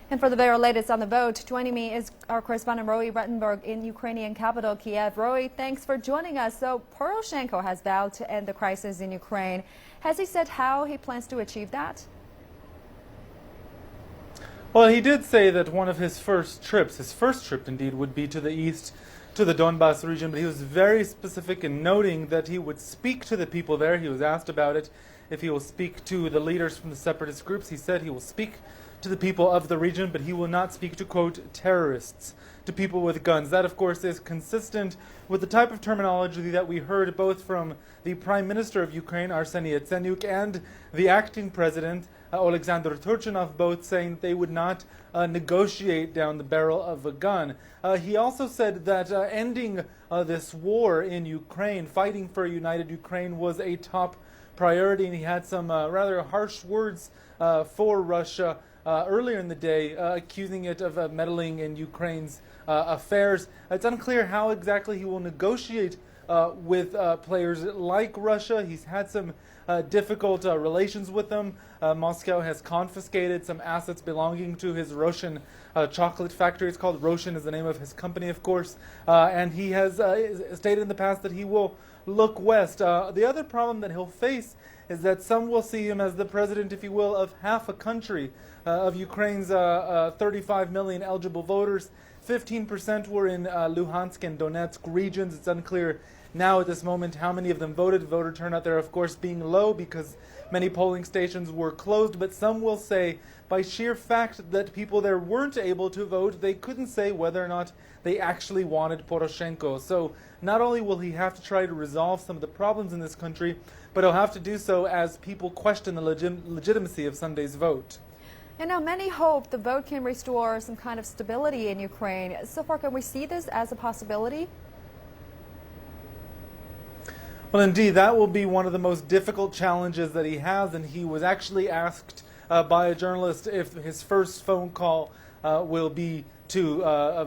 And for the very latest on the vote, joining me is our correspondent Roy Rettenberg in Ukrainian capital Kiev. Roy, thanks for joining us. So Poroshenko has vowed to end the crisis in Ukraine. Has he said how he plans to achieve that? Well, he did say that one of his first trip indeed, would be to the east, to the Donbas region, but he was very specific in noting that he would speak to the people there. He was asked about it, if he will speak to the leaders from the separatist groups. He said he will speak to the people of the region, but he will not speak to, quote, terrorists, to people with guns. That, of course, is consistent with the type of terminology that we heard both from the Prime Minister of Ukraine, Arseniy Yatsenyuk, and the acting president, Alexander Turchinov, both saying they would not negotiate down the barrel of a gun. He also said that ending this war in Ukraine, fighting for a united Ukraine, was a top priority, and he had some rather harsh words for Russia earlier in the day, accusing it of meddling in Ukraine's affairs. It's unclear how exactly he will negotiate with players like Russia. He's had some difficult relations with them. Moscow has confiscated some assets belonging to his Russian chocolate factory. It's called Roshin, is the name of his company, of course. And he has stated in the past that he will look west. The other problem that he'll face is that some will see him as the president, if you will, of half a country. Of Ukraine's 35 million eligible voters, 15% were in Luhansk and Donetsk regions. It's unclear now at this moment how many of them voted. Voter turnout there, of course, being low because many polling stations were closed. But some will say by sheer fact that people there weren't able to vote, they couldn't say whether or not they actually wanted Poroshenko. So not only will he have to try to resolve some of the problems in this country, but he'll have to do so as people question the legitimacy of Sunday's vote. And now many hope the vote can restore some kind of stability in Ukraine. So far, can we see this as a possibility? Well, indeed, that will be one of the most difficult challenges that he has, and he was actually asked by a journalist if his first phone call will be to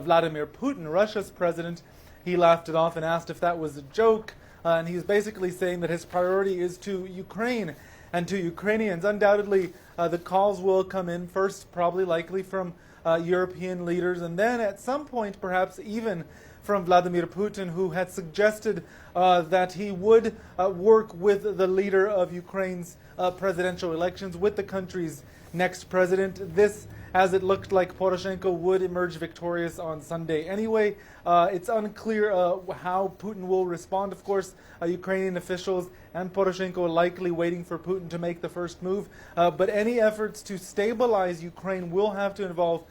Vladimir Putin, Russia's president. He laughed it off and asked if that was a joke, and he's basically saying that his priority is to Ukraine and to Ukrainians. Undoubtedly, the calls will come in first, probably likely from European leaders, and then at some point perhaps even from Vladimir Putin, who had suggested that he would work with the leader of Ukraine's presidential elections, with the country's next president. This, as it looked like Poroshenko would emerge victorious on Sunday anyway. It's unclear how Putin will respond. Of course, Ukrainian officials and Poroshenko are likely waiting for Putin to make the first move. But any efforts to stabilize Ukraine will have to involve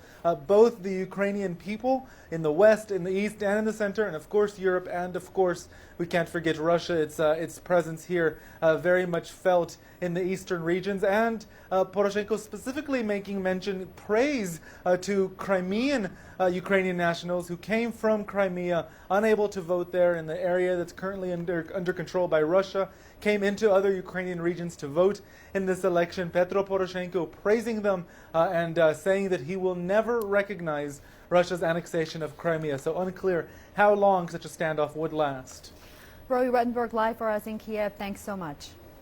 both the Ukrainian people in the west, in the east, and in the center, and of course Europe, and of course we can't forget Russia. Its presence here very much felt in the eastern regions, and Poroshenko specifically making praise to Crimean Ukrainian nationals who came from Crimea, unable to vote there in the area that's currently under control by Russia, came into other Ukrainian regions to vote in this election. Petro Poroshenko praising them and saying that he will never recognize Russia's annexation of Crimea. So unclear how long such a standoff would last. Roy Rettenberg live for us in Kiev. Thanks so much.